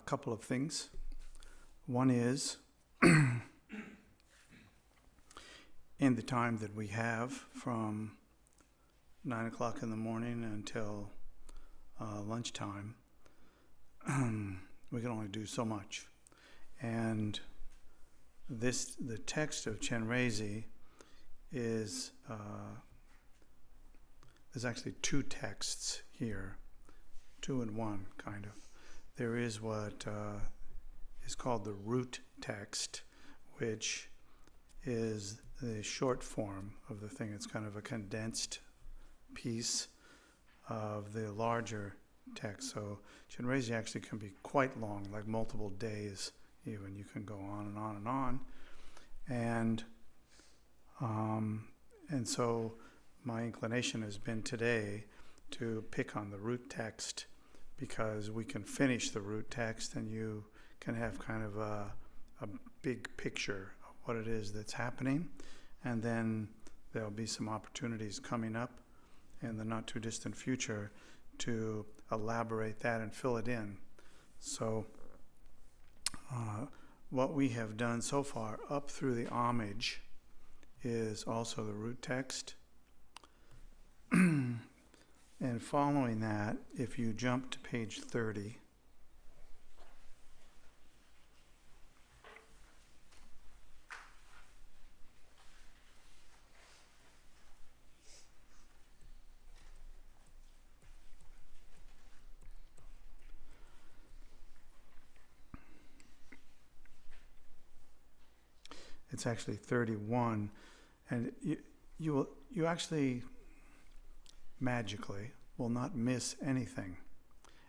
couple of things. One is, in the time that we have from 9 o'clock in the morning until lunchtime, we can only do so much. And the text of Chenrezig is, there's actually two texts here, two in one, kind of. There is what is called the root text, which is the short form of the thing. It's kind of a condensed piece of the larger text. So Chenrezig actually can be quite long, like multiple days even. You can go on and on and on. And so my inclination has been today to pick on the root text, because we can finish the root text and you can have kind of a big picture of what it is that's happening. And then there'll be some opportunities coming up in the not too distant future to elaborate that and fill it in. So what we have done so far up through the homage is also the root text. And following that, if you jump to page 30, it's actually 31, and you actually magically will not miss anything.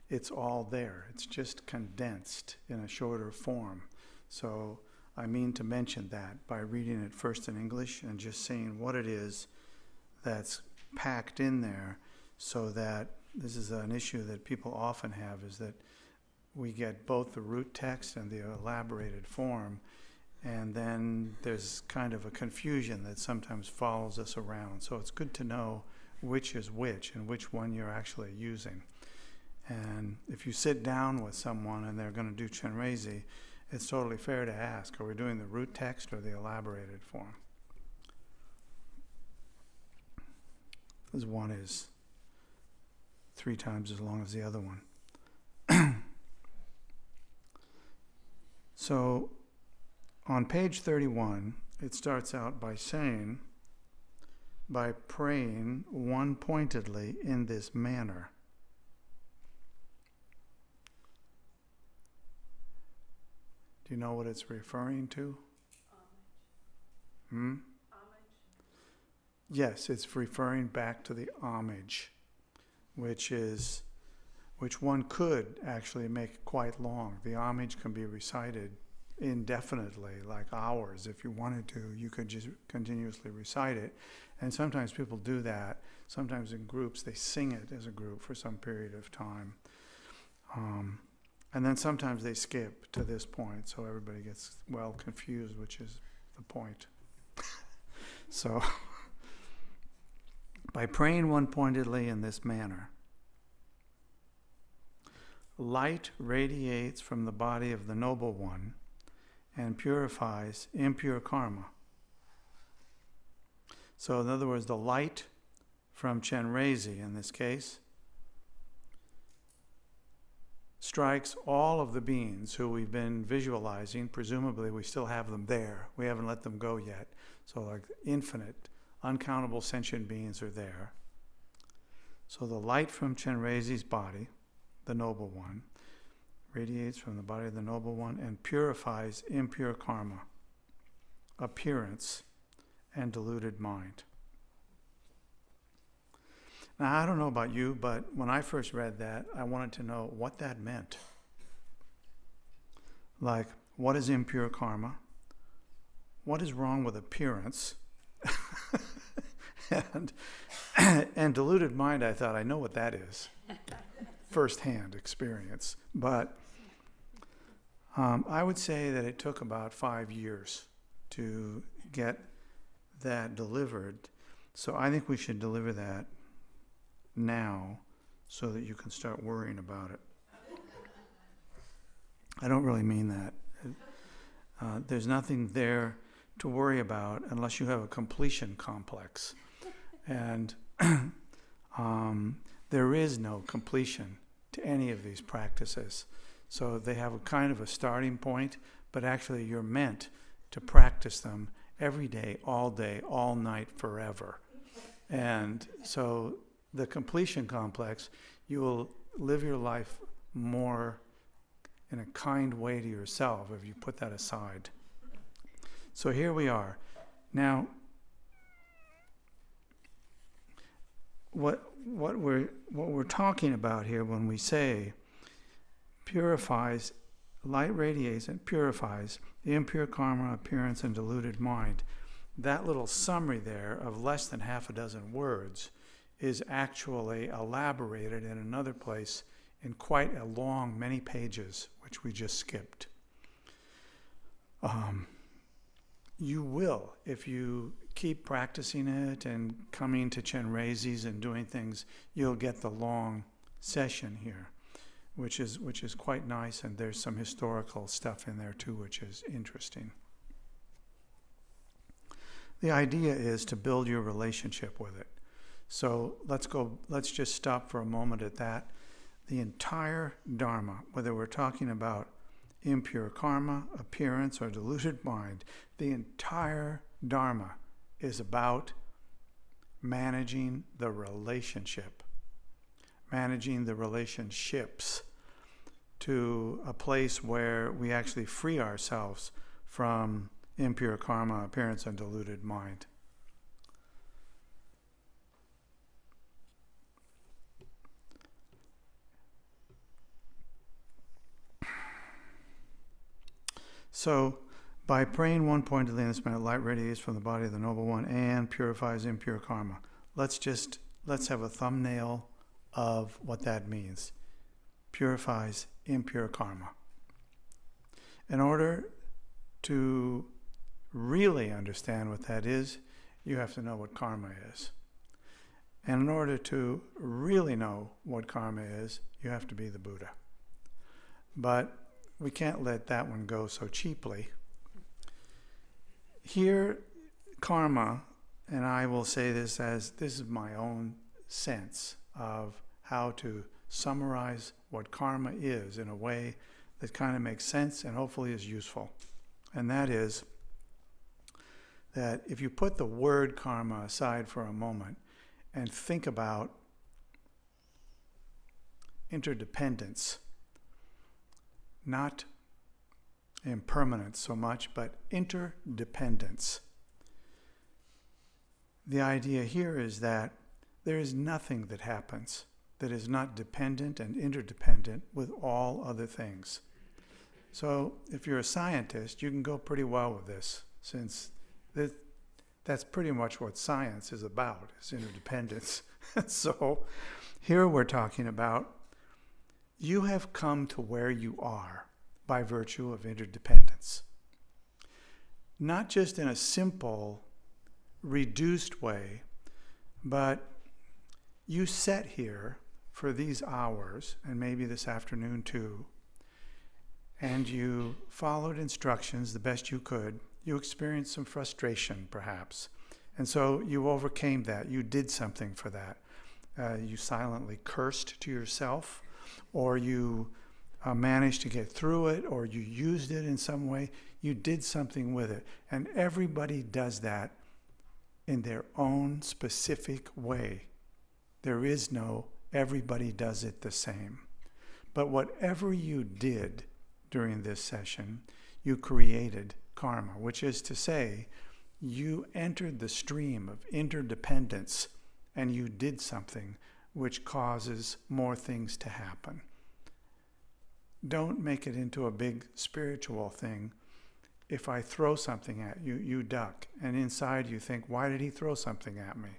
It's all there. It's just condensed in a shorter form. So I mean to mention that by reading it first in English and just seeing what it is that's packed in there, so that this is an issue that people often have, is that we get both the root text and the elaborated form, and then there's kind of a confusion that sometimes follows us around. So it's good to know which is which and which one you're actually using. And if you sit down with someone and they're going to do Chenrezig, it's totally fair to ask, are we doing the root text or the elaborated form? This one is 3 times as long as the other one. So on page 31, it starts out by saying, by praying one pointedly in this manner. Do you know what it's referring to? Homage. Yes, it's referring back to the homage, which one could actually make quite long. The homage can be recited indefinitely, like hours. If you wanted to, you could just continuously recite it. And sometimes people do that. Sometimes in groups, they sing it as a group for some period of time. And then sometimes they skip to this point, so everybody gets well confused, which is the point. So, by praying one pointedly in this manner, light radiates from the body of the Noble One and purifies impure karma. So in other words, the light from Chenrezig, in this case, strikes all of the beings who we've been visualizing. Presumably we still have them there. We haven't let them go yet. So like infinite, uncountable sentient beings are there. So the light from Chenrezig's body, the Noble One, radiates from the body of the Noble One and purifies impure karma, appearance, and deluded mind. Now, I don't know about you, but when I first read that, I wanted to know what that meant. Like, what is impure karma? What is wrong with appearance? and deluded mind, I thought, I know what that is. First-hand experience. But I would say that it took about 5 years to get that delivered. So I think we should deliver that now so that you can start worrying about it. I don't really mean that. There's nothing there to worry about unless you have a completion complex. And there is no completion to any of these practices. So they have a kind of a starting point, but actually you're meant to practice them every day, all night, forever. And so the completion complex, you will live your life more in a kind way to yourself if you put that aside. So here we are. Now, what we're talking about here when we say purifies, light radiates and purifies the impure karma, appearance, and deluded mind. That little summary there of less than half a dozen words is actually elaborated in another place in quite a long, many pages, which we just skipped. You will, if you keep practicing it and coming to Chenrezig's and doing things, you'll get the long session here, which is quite nice, and there's some historical stuff in there too, which is interesting. The idea is to build your relationship with it. So let's just stop for a moment at that. The entire Dharma, whether we're talking about impure karma, appearance, or deluded mind, the entire Dharma is about managing the relationship, managing the relationships to a place where we actually free ourselves from impure karma, appearance, and deluded mind. So, by praying one pointedly in this manner, light radiates from the body of the Noble One and purifies impure karma. Let's have a thumbnail of what that means. Purifies impure karma. In order to really understand what that is, you have to know what karma is. And in order to really know what karma is, you have to be the Buddha. But we can't let that one go so cheaply. Here, karma, and I will say this as this is my own sense of how to summarize what karma is in a way that kind of makes sense and hopefully is useful. And that is that if you put the word karma aside for a moment and think about interdependence, not impermanence so much, but interdependence. The idea here is that there is nothing that happens that is not dependent and interdependent with all other things. So if you're a scientist, you can go pretty well with this, since that's pretty much what science is about, is interdependence. So here we're talking about you have come to where you are by virtue of interdependence. Not just in a simple, reduced way, but you sat here for these hours, and maybe this afternoon too, and you followed instructions the best you could. You experienced some frustration, perhaps. And so you overcame that. You did something for that. You silently cursed to yourself, or you managed to get through it, or you used it in some way. You did something with it. And everybody does that in their own specific way. There is no everybody does it the same. But whatever you did during this session, you created karma, which is to say, you entered the stream of interdependence and you did something which causes more things to happen. Don't make it into a big spiritual thing. If I throw something at you, you duck. And inside you think, why did he throw something at me?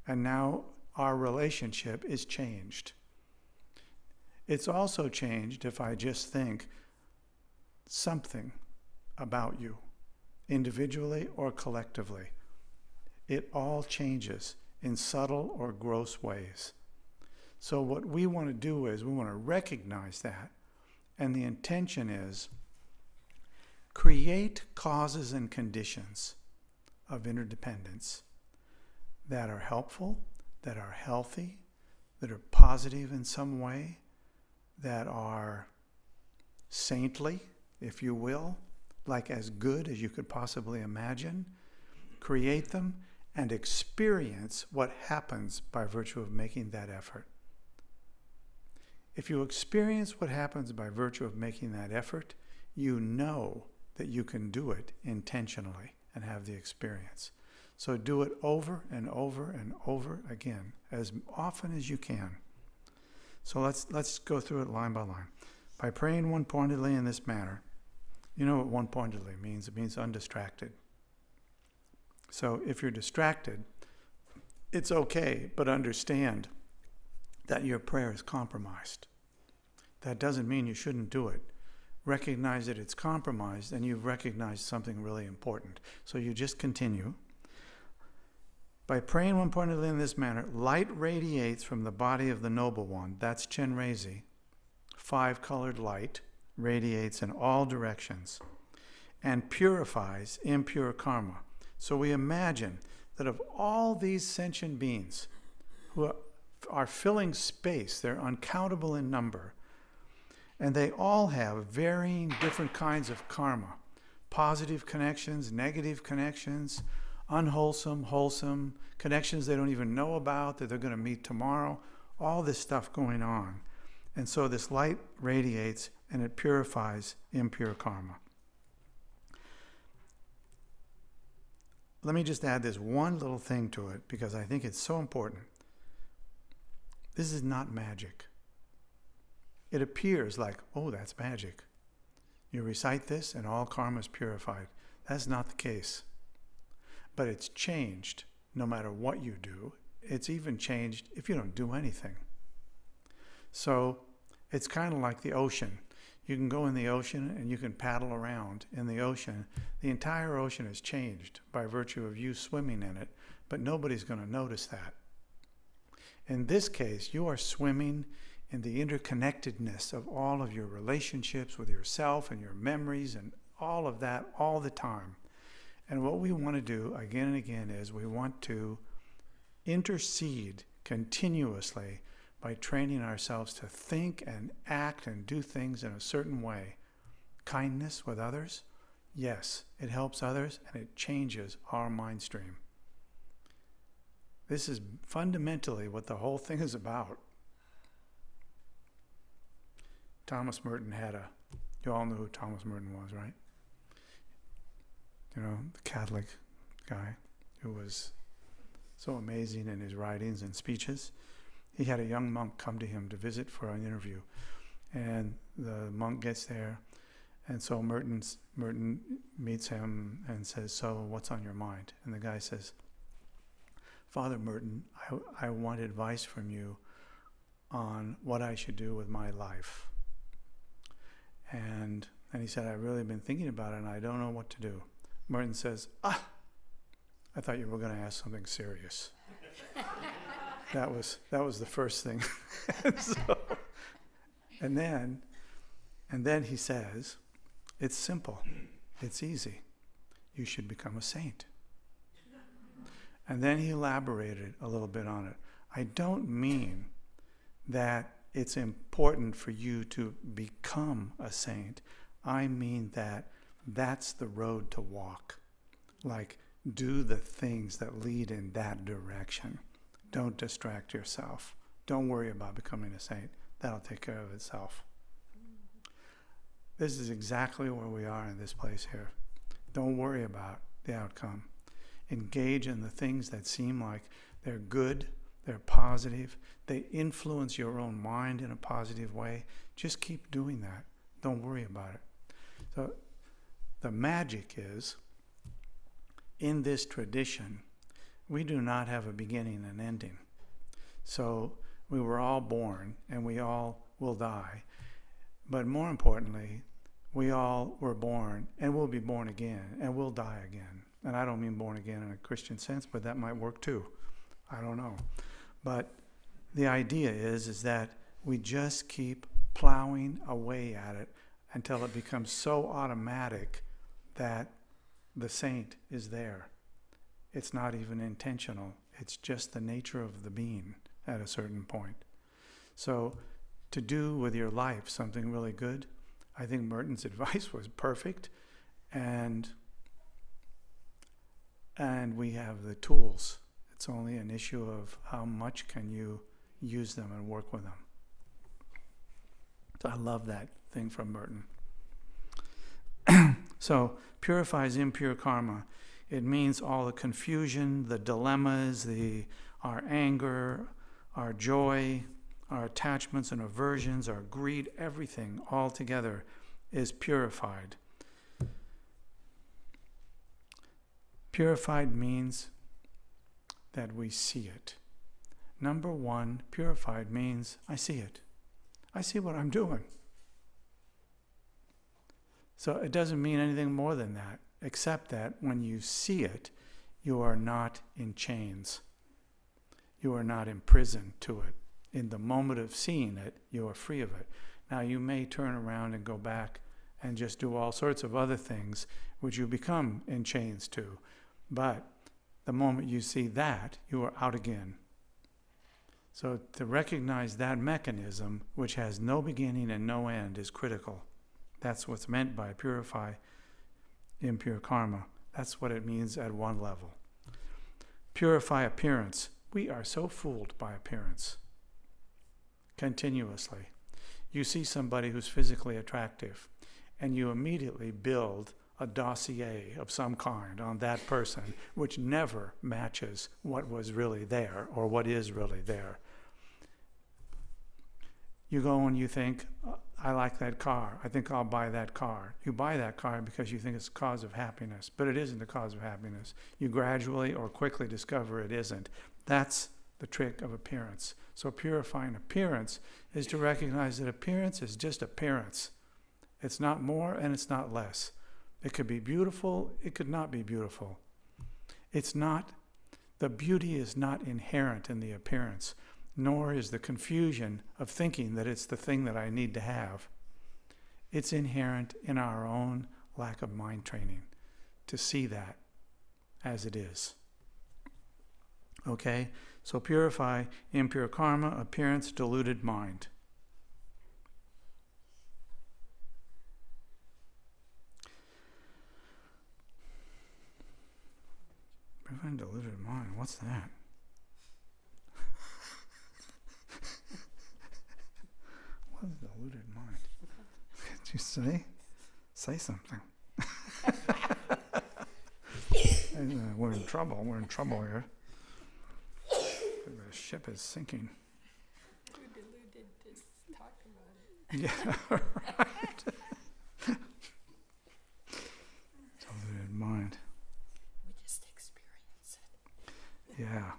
And now our relationship is changed. It's also changed if I just think something about you, individually or collectively. It all changes in subtle or gross ways. So what we want to do is we want to recognize that And the intention is create causes and conditions of interdependence that are helpful, that are healthy, that are positive in some way, that are saintly, if you will, like as good as you could possibly imagine. Create them and experience what happens by virtue of making that effort. If you experience what happens by virtue of making that effort, you know that you can do it intentionally and have the experience. So do it over and over and over again, as often as you can. So let's go through it line by line. By praying one-pointedly in this manner, you know what one-pointedly means? It means undistracted. So if you're distracted, it's okay, but understand that your prayer is compromised. That doesn't mean you shouldn't do it. Recognize that it's compromised and you've recognized something really important. So you just continue. By praying one-pointedly in this manner, light radiates from the body of the Noble One. That's Chenrezig. 5-colored light radiates in all directions and purifies impure karma. So we imagine that of all these sentient beings who are filling space, they're uncountable in number, and they all have varying different kinds of karma. Positive connections, negative connections, unwholesome, wholesome, connections they don't even know about that they're going to meet tomorrow, all this stuff going on. And so this light radiates and it purifies impure karma. Let me just add this one little thing to it because I think it's so important. This is not magic. It appears like, oh, that's magic. You recite this and all karma is purified. That's not the case. But it's changed no matter what you do. It's even changed if you don't do anything. So it's kind of like the ocean. You can go in the ocean and you can paddle around in the ocean. The entire ocean has changed by virtue of you swimming in it, but nobody's going to notice that. In this case, you are swimming in the interconnectedness of all of your relationships with yourself and your memories and all of that all the time. And what we want to do again and again is we want to intercede continuously by training ourselves to think and act and do things in a certain way. Kindness with others, yes, it helps others and it changes our mind stream. This is fundamentally what the whole thing is about. Thomas Merton you all know who Thomas Merton was, right? You know, the Catholic guy who was so amazing in his writings and speeches. He had a young monk come to him to visit for an interview. And the monk gets there, and so Merton meets him and says, so what's on your mind? And the guy says, Father Merton, I want advice from you on what I should do with my life. And he said, I've really been thinking about it and I don't know what to do. Merton says, I thought you were going to ask something serious. That was the first thing. and then he says, it's simple. It's easy. You should become a saint. And then he elaborated a little bit on it. I don't mean that it's important for you to become a saint. I mean that that's the road to walk. Like, do the things that lead in that direction. Don't distract yourself. Don't worry about becoming a saint. That'll take care of itself. This is exactly where we are in this place here. Don't worry about the outcome. Engage in the things that seem like they're good, they're positive, they influence your own mind in a positive way. Just keep doing that. Don't worry about it. So the magic is, in this tradition, we do not have a beginning and ending. So we were all born and we all will die. But more importantly, we all were born and will be born again and will die again. And I don't mean born again in a Christian sense, but that might work too. I don't know. But the idea is that we just keep plowing away at it until it becomes so automatic that the saint is there. It's not even intentional. It's just the nature of the being at a certain point. So to do with your life something really good, I think Merton's advice was perfect, and we have the tools. It's only an issue of how much can you use them and work with them. So I love that thing from Merton. So purifies impure karma. It means all the confusion, the dilemmas, our anger, our joy, our attachments and aversions, our greed, everything all together is purified. Purified means that we see it. Number one, purified means I see it. I see what I'm doing. So it doesn't mean anything more than that, except that when you see it, you are not in chains. You are not imprisoned to it. In the moment of seeing it, you are free of it. Now, you may turn around and go back and just do all sorts of other things which you become in chains to. But the moment you see that, you are out again. So to recognize that mechanism, which has no beginning and no end, is critical. That's what's meant by purify impure karma. That's what it means at one level. Purify appearance. We are so fooled by appearance continuously. You see somebody who's physically attractive, and you immediately build a dossier of some kind on that person, which never matches what was really there or what is really there. You go and you think, I like that car. I think I'll buy that car. You buy that car because you think it's a cause of happiness, but it isn't a cause of happiness. You gradually or quickly discover it isn't. That's the trick of appearance. So purifying appearance is to recognize that appearance is just appearance. It's not more and it's not less. It could be beautiful, it could not be beautiful. The beauty is not inherent in the appearance, nor is the confusion of thinking that it's the thing that I need to have. It's inherent in our own lack of mind training to see that as it is. Okay? So purify impure karma, appearance, deluded mind. Purify deluded mind, what's that? What is deluded mind? Did you say? Say something. We're in trouble. We're in trouble here. The ship is sinking. Too deluded to talk about it. Yeah, right. Deluded mind. We just experience it. Yeah.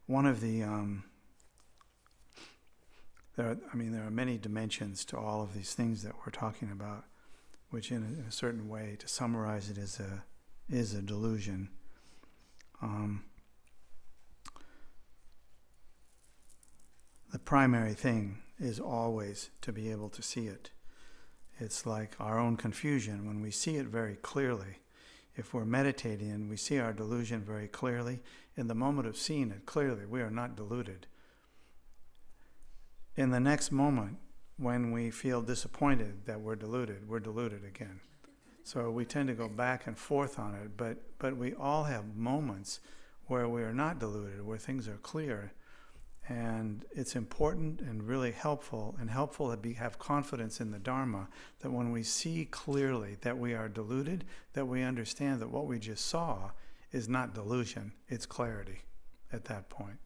One of the there are many dimensions to all of these things that we're talking about, which in a certain way, to summarize it, is a delusion. The primary thing is always to be able to see it. It's like our own confusion when we see it very clearly. If we're meditating and we see our delusion very clearly, in the moment of seeing it clearly, we are not deluded. In the next moment, when we feel disappointed that we're deluded again. So we tend to go back and forth on it, but we all have moments where we are not deluded, where things are clear. And it's important and really helpful to have confidence in the Dharma, that when we see clearly that we are deluded, that we understand that what we just saw is not delusion, it's clarity at that point.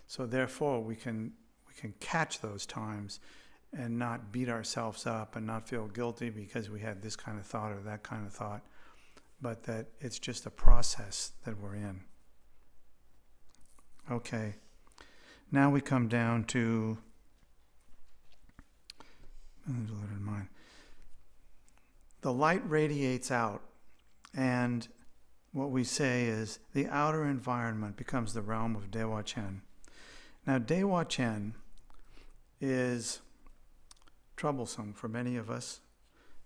So therefore we can catch those times and not beat ourselves up and not feel guilty because we had this kind of thought or that kind of thought, but that it's just a process that we're in. Okay. Now we come down to deluded mind. The light radiates out, and what we say is the outer environment becomes the realm of Dewa Chen. Now, Dewa Chen is troublesome for many of us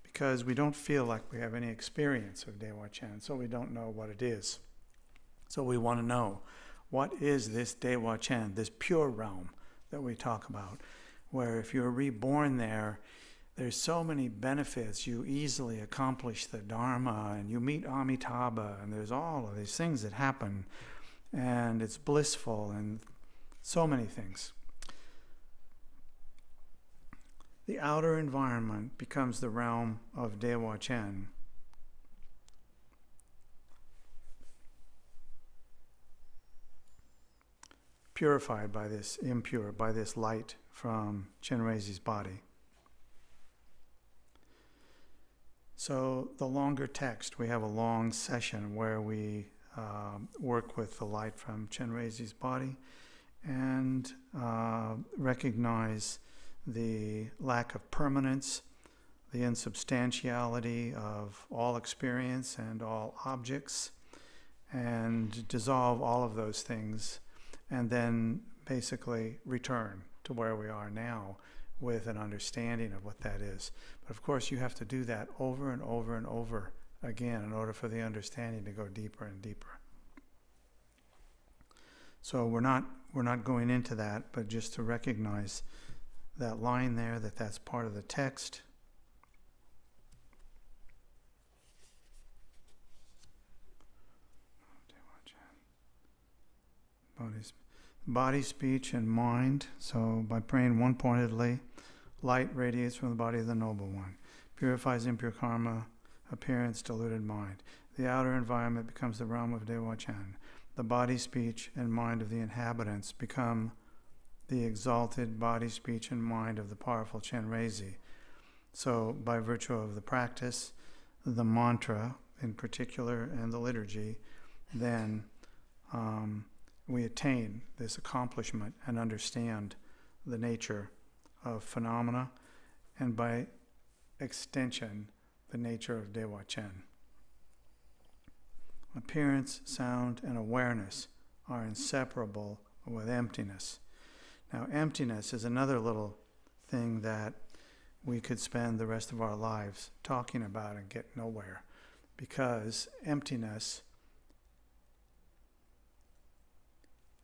because we don't feel like we have any experience of Dewa Chen, so we don't know what it is. So we want to know, what is this Dewa Chen, this pure realm that we talk about, where if you're reborn there, there's so many benefits. You easily accomplish the Dharma, and you meet Amitabha, and there's all of these things that happen, and it's blissful, and so many things. The outer environment becomes the realm of Dewa Chen. Purified by this, impure, by this light from Chenrezig's body. So the longer text, we have a long session where we work with the light from Chenrezig's body and recognize the lack of permanence, the insubstantiality of all experience and all objects, and dissolve all of those things, and then basically return to where we are now with an understanding of what that is. But of course, you have to do that over and over and over again in order for the understanding to go deeper and deeper. So we're not going into that, but just to recognize that line there, that's part of the text. Body, speech, and mind. So by praying one-pointedly, light radiates from the body of the Noble One, purifies impure karma, appearance, deluded mind. The outer environment becomes the realm of Dewa Chen. The body, speech, and mind of the inhabitants become the exalted body, speech, and mind of the powerful Chenrezig. So by virtue of the practice, the mantra in particular, and the liturgy, then we attain this accomplishment and understand the nature of phenomena, and by extension, the nature of Dewa Chen. Appearance, sound, and awareness are inseparable with emptiness. Now, emptiness is another little thing that we could spend the rest of our lives talking about and get nowhere, because emptiness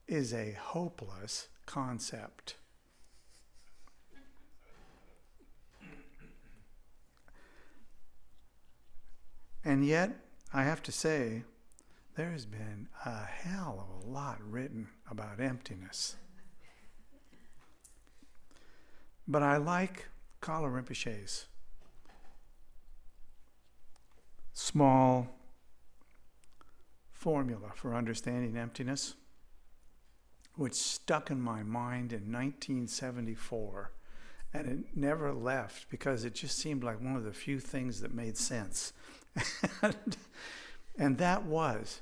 is a hopeless concept. And yet, I have to say, there has been a hell of a lot written about emptiness. But I like Kala Rinpoche's small formula for understanding emptiness, which stuck in my mind in 1974, and it never left because it just seemed like one of the few things that made sense. And that was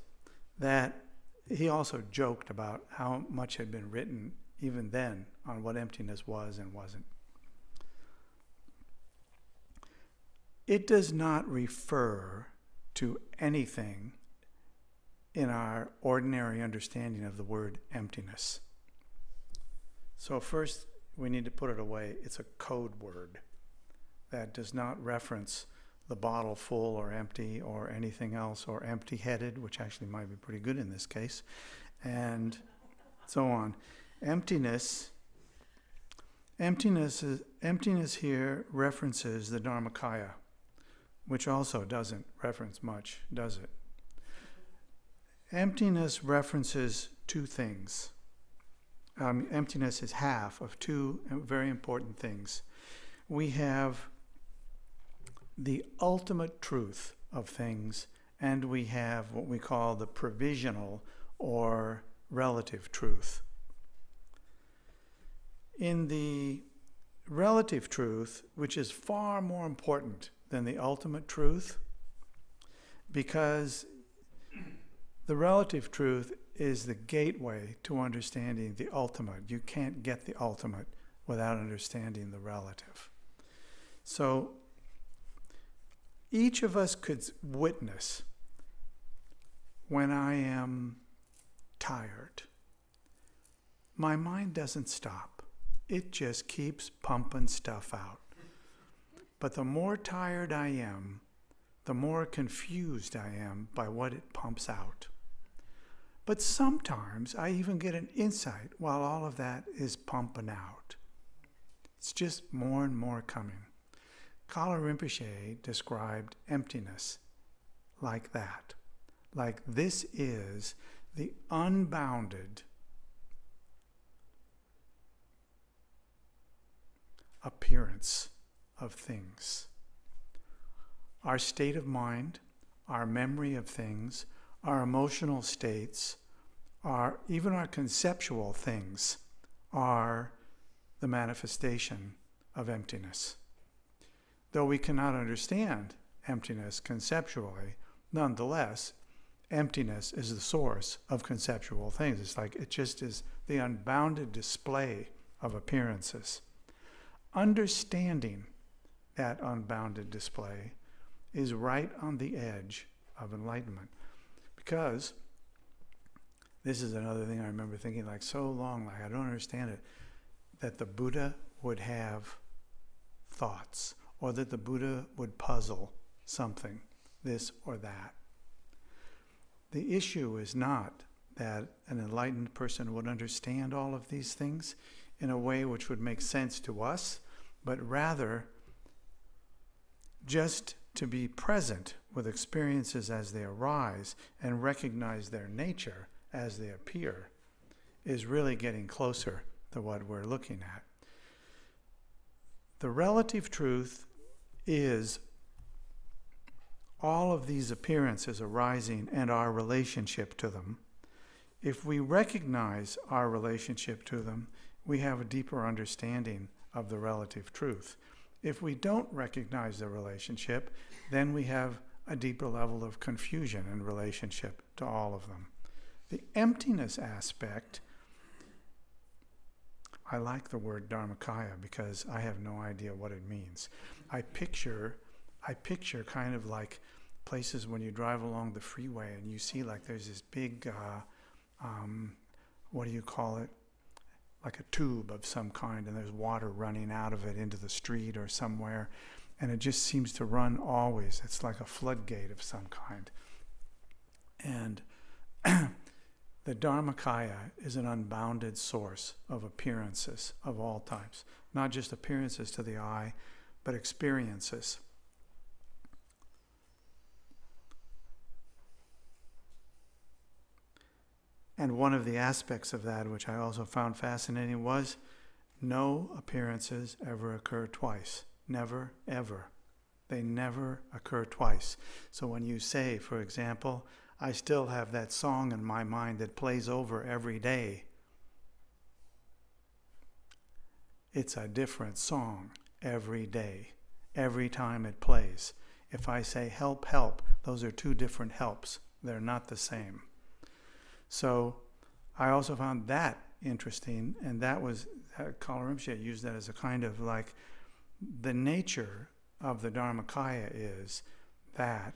that he also joked about how much had been written even then on what emptiness was and wasn't. It does not refer to anything in our ordinary understanding of the word emptiness. So first, we need to put it away. It's a code word that does not reference the bottle full or empty or anything else, or empty-headed, which actually might be pretty good in this case, and so on. Emptiness here references the Dharmakaya, which also doesn't reference much, does it? Emptiness references two things. Emptiness is half of two very important things. We have the ultimate truth of things, and we have what we call the provisional or relative truth. In the relative truth, which is far more important than the ultimate truth, because the relative truth is the gateway to understanding the ultimate. You can't get the ultimate without understanding the relative. So each of us could witness when I am tired, my mind doesn't stop. It just keeps pumping stuff out. But the more tired I am, the more confused I am by what it pumps out. But sometimes I even get an insight while all of that is pumping out. It's just more and more coming. Kala Rinpoche described emptiness like that. Like this is the unbounded appearance of things. Our state of mind, our memory of things, our emotional states, even our conceptual things are the manifestation of emptiness. Though we cannot understand emptiness conceptually, nonetheless, emptiness is the source of conceptual things. It's like it just is the unbounded display of appearances. Understanding that unbounded display is right on the edge of enlightenment. Because this is another thing I remember thinking like so long, like I don't understand it, that the Buddha would have thoughts, or that the Buddha would puzzle something, this or that. The issue is not that an enlightened person would understand all of these things in a way which would make sense to us, but rather just to be present with experiences as they arise and recognize their nature as they appear is really getting closer to what we're looking at. The relative truth is all of these appearances arising and our relationship to them. If we recognize our relationship to them, we have a deeper understanding of the relative truth. If we don't recognize the relationship, then we have a deeper level of confusion in relationship to all of them. The emptiness aspect, I like the word Dharmakaya because I have no idea what it means. I picture kind of like places when you drive along the freeway and you see like there's this big, what do you call it? Like a tube of some kind, and there's water running out of it into the street or somewhere, and it just seems to run always. It's like a floodgate of some kind. And the Dharmakaya is an unbounded source of appearances of all types, not just appearances to the eye, but experiences. And one of the aspects of that, which I also found fascinating, was no appearances ever occur twice. Never, ever. They never occur twice. So when you say, for example, I still have that song in my mind that plays over every day, it's a different song every day, every time it plays. If I say help, help, those are two different helps. They're not the same. So I also found that interesting, and that was, Kala Rinpoche used that as a kind of like, the nature of the Dharmakaya is that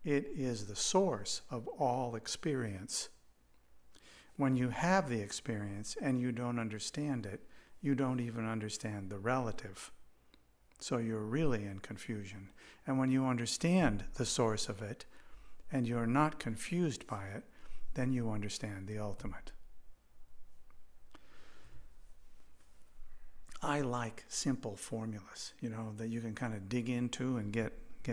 it is the source of all experience. When you have the experience and you don't understand it, you don't even understand the relative. So you're really in confusion. And when you understand the source of it and you're not confused by it, then you understand the ultimate. I like simple formulas, that you can kind of dig into and get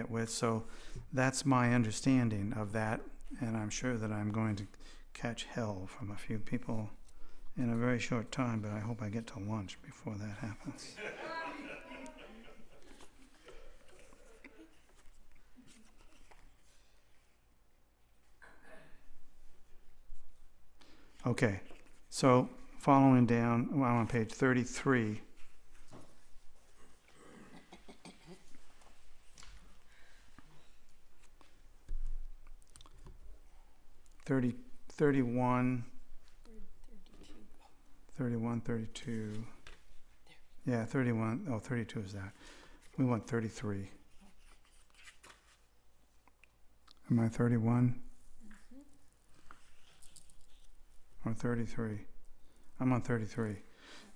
with. So that's my understanding of that, and I'm sure that I'm going to catch hell from a few people in a very short time, but I hope I get to lunch before that happens. Okay, so following down, I'm on page 33. 31, 32. Yeah, 31. Oh, 32 is that. We want 33. Am I 31? Or 33. I'm on 33.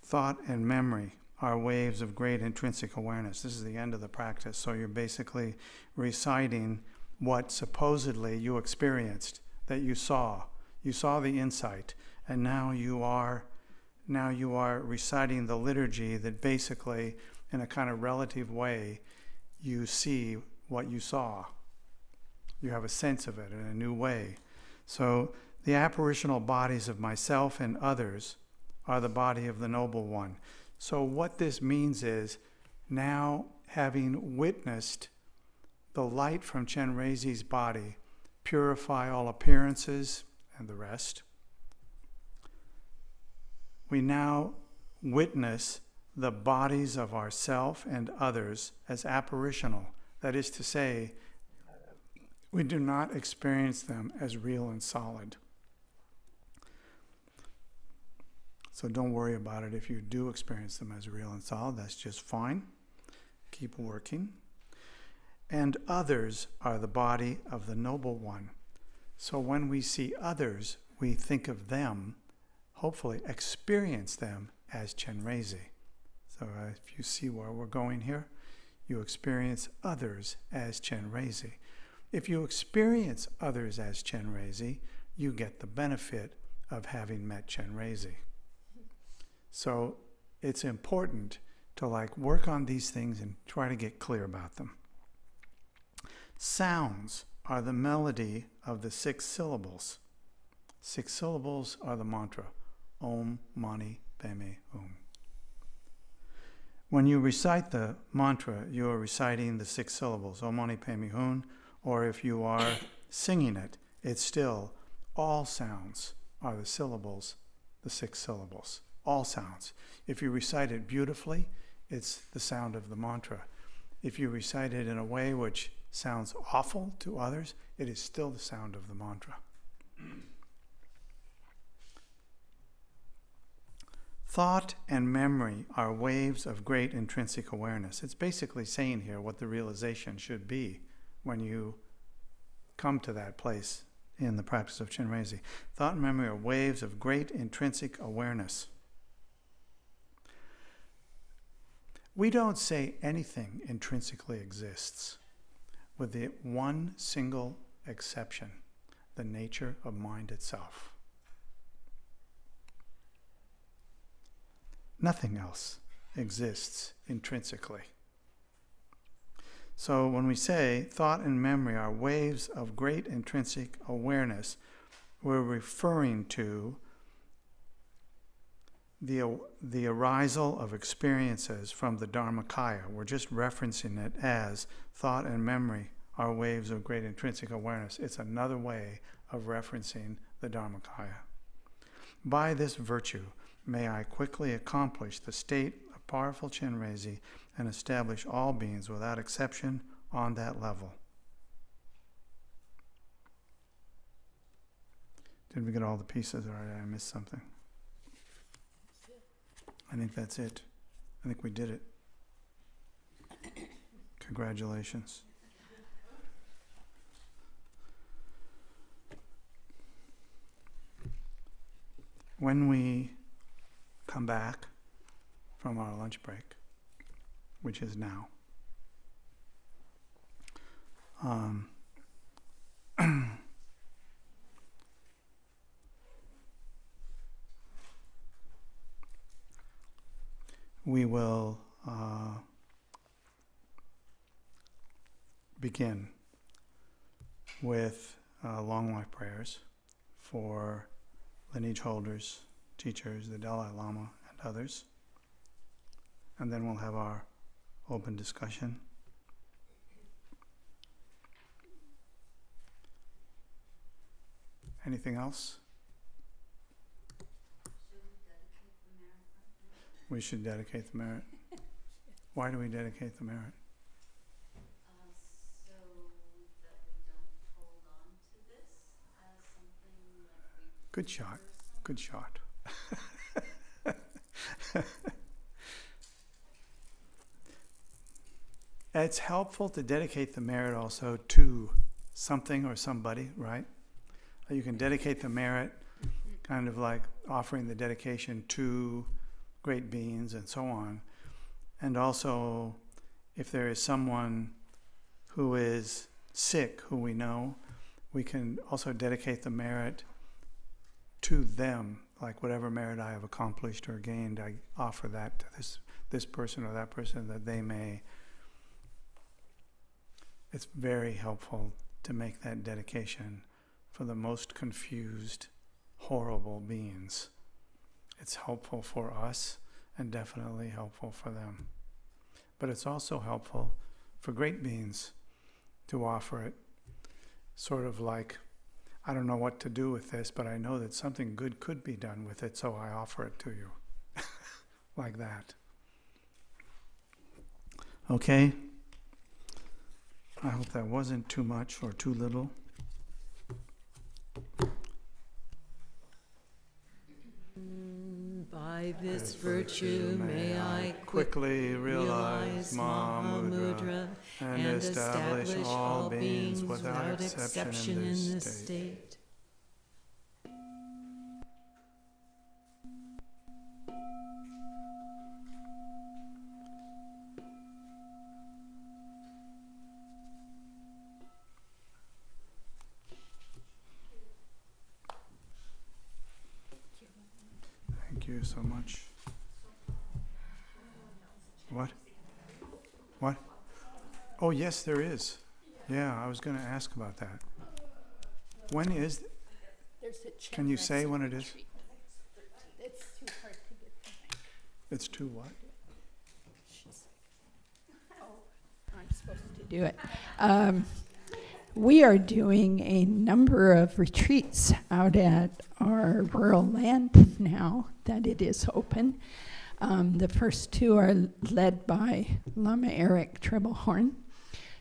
Thought and memory are waves of great intrinsic awareness. This is the end of the practice. So you're basically reciting what supposedly you experienced, that you saw. You saw the insight, and now you are reciting the liturgy that basically, in a kind of relative way, you see what you saw. You have a sense of it in a new way. So the apparitional bodies of myself and others are the body of the Noble One. So what this means is, now having witnessed the light from Chenrezig's body purify all appearances and the rest, we now witness the bodies of ourself and others as apparitional. That is to say, we do not experience them as real and solid. So don't worry about it if you do experience them as real and solid. That's just fine. Keep working. And others are the body of the Noble One. So when we see others, we think of them, hopefully experience them as Chenrezig. So if you see where we're going here, you experience others as Chenrezig. If you experience others as Chenrezig, you get the benefit of having met Chenrezig. So it's important to work on these things and try to get clear about them. Sounds are the melody of the 6 syllables. 6 syllables are the mantra, Om Mani Padme Hum. When you recite the mantra, you are reciting the 6 syllables, Om Mani Padme Hum, or if you are singing it, it's still all sounds are the syllables, the 6 syllables. All sounds. If you recite it beautifully, it's the sound of the mantra. If you recite it in a way which sounds awful to others, it is still the sound of the mantra. Thought and memory are waves of great intrinsic awareness. It's basically saying here what the realization should be when you come to that place in the practice of Chenrezig. Thought and memory are waves of great intrinsic awareness. We don't say anything intrinsically exists, with the one single exception, the nature of mind itself. Nothing else exists intrinsically. So when we say thought and memory are waves of great intrinsic awareness, we're referring to the arisal of experiences from the Dharmakaya. We're just referencing it as thought and memory are waves of great intrinsic awareness. It's another way of referencing the Dharmakaya. By this virtue, may I quickly accomplish the state of powerful Chenrezig and establish all beings without exception on that level. Did we get all the pieces, or did I miss something? I think that's it. I think we did it. Congratulations. When we come back from our lunch break, which is now, we will begin with long life prayers for lineage holders, teachers, the Dalai Lama, and others. And then we'll have our open discussion. Anything else? We should dedicate the merit. Why do we dedicate the merit? So that we don't hold on to this as something that we... Good shot. Good shot. It's helpful to dedicate the merit also to something or somebody, right? You can dedicate the merit kind of like offering the dedication to great beings and so on. And also, if there is someone who is sick, who we know, we can also dedicate the merit to them. Like whatever merit I have accomplished or gained, I offer that to this person or that person, that they may. It's very helpful to make that dedication for the most confused, horrible beings. It's helpful for us and definitely helpful for them. But it's also helpful for great beings to offer it. Sort of like, I don't know what to do with this, but I know that something good could be done with it, so I offer it to you. Like that. Okay? I hope that wasn't too much or too little. By this virtue may I quickly realize Mahamudra and establish all beings without exception in this state. Thank you so much. What? What? Oh, yes, there is. Yeah, I was going to ask about that. When is? There's a Can you say Chenrezig when it is? retreat. It's too hard to get the mic. It's too what? I'm supposed to do it. We are doing a number of retreats out at our rural land now that it is open. The first two are led by Lama Eric Trebelhorn.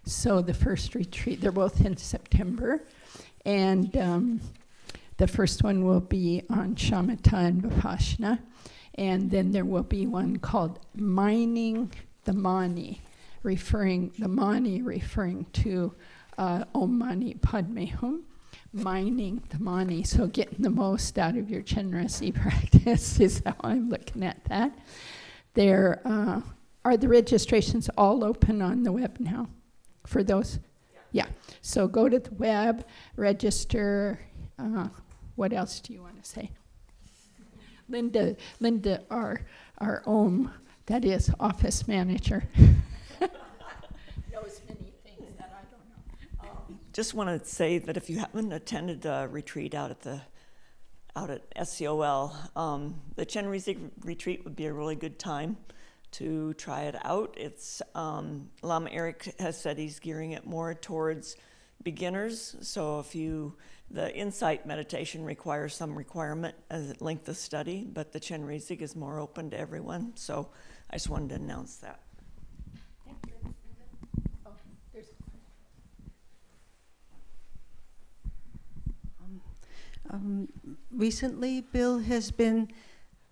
So the first retreat, they're both in September. And the first one will be on Shamatha and Vipassana. And then there will be one called Mining the Mani, referring to Om Mani Padme Hum, mining the Mani, so getting the most out of your Chenrezig practice is how I'm looking at that. There are the registrations all open on the web now for those? Yeah. So go to the web, register. What else do you want to say? Linda, our Om, that is office manager, knows many things that I don't know. Just want to say that if you haven't attended a retreat out at SCOL, the Chenrezig retreat would be a really good time to try it out. It's Lama Eric has said he's gearing it more towards beginners. So the insight meditation requires some requirement as length of study, but the Chenrezig is more open to everyone. So I just wanted to announce that. Thank you. Oh, there's Recently, Bill has been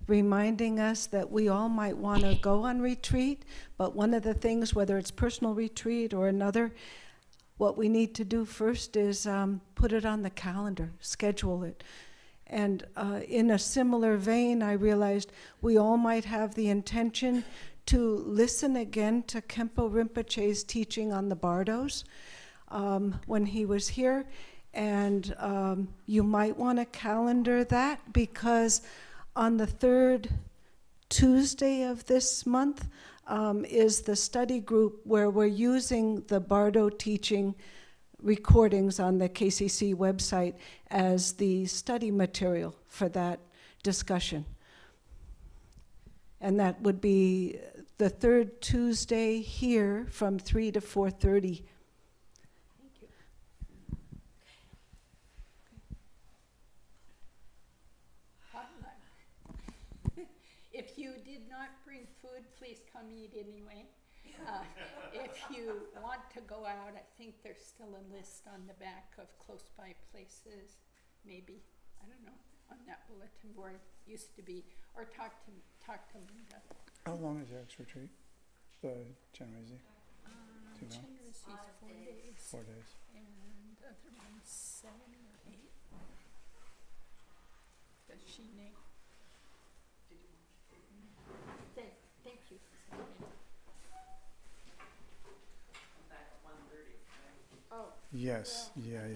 reminding us that we all might want to go on retreat, but one of the things, whether it's personal retreat or another, what we need to do first is put it on the calendar, schedule it. And in a similar vein, I realized we all might have the intention to listen again to Khenpo Rinpoche's teaching on the bardos when he was here. And you might want to calendar that, because on the third Tuesday of this month is the study group where we're using the Bardo teaching recordings on the KCC website as the study material for that discussion. And that would be the third Tuesday here from 3 to 4:30. If you did not bring food, please come eat anyway. If you want to go out, I think there's still a list on the back of close by places, maybe, I don't know, on that bulletin board, used to be, or talk to Linda. How long is Eric's retreat? The Chenrezig? Do you know? Chenrezig's 4 days. 4 days. And the other one's 7 or 8. Does she name? Thank you. Yes, yeah,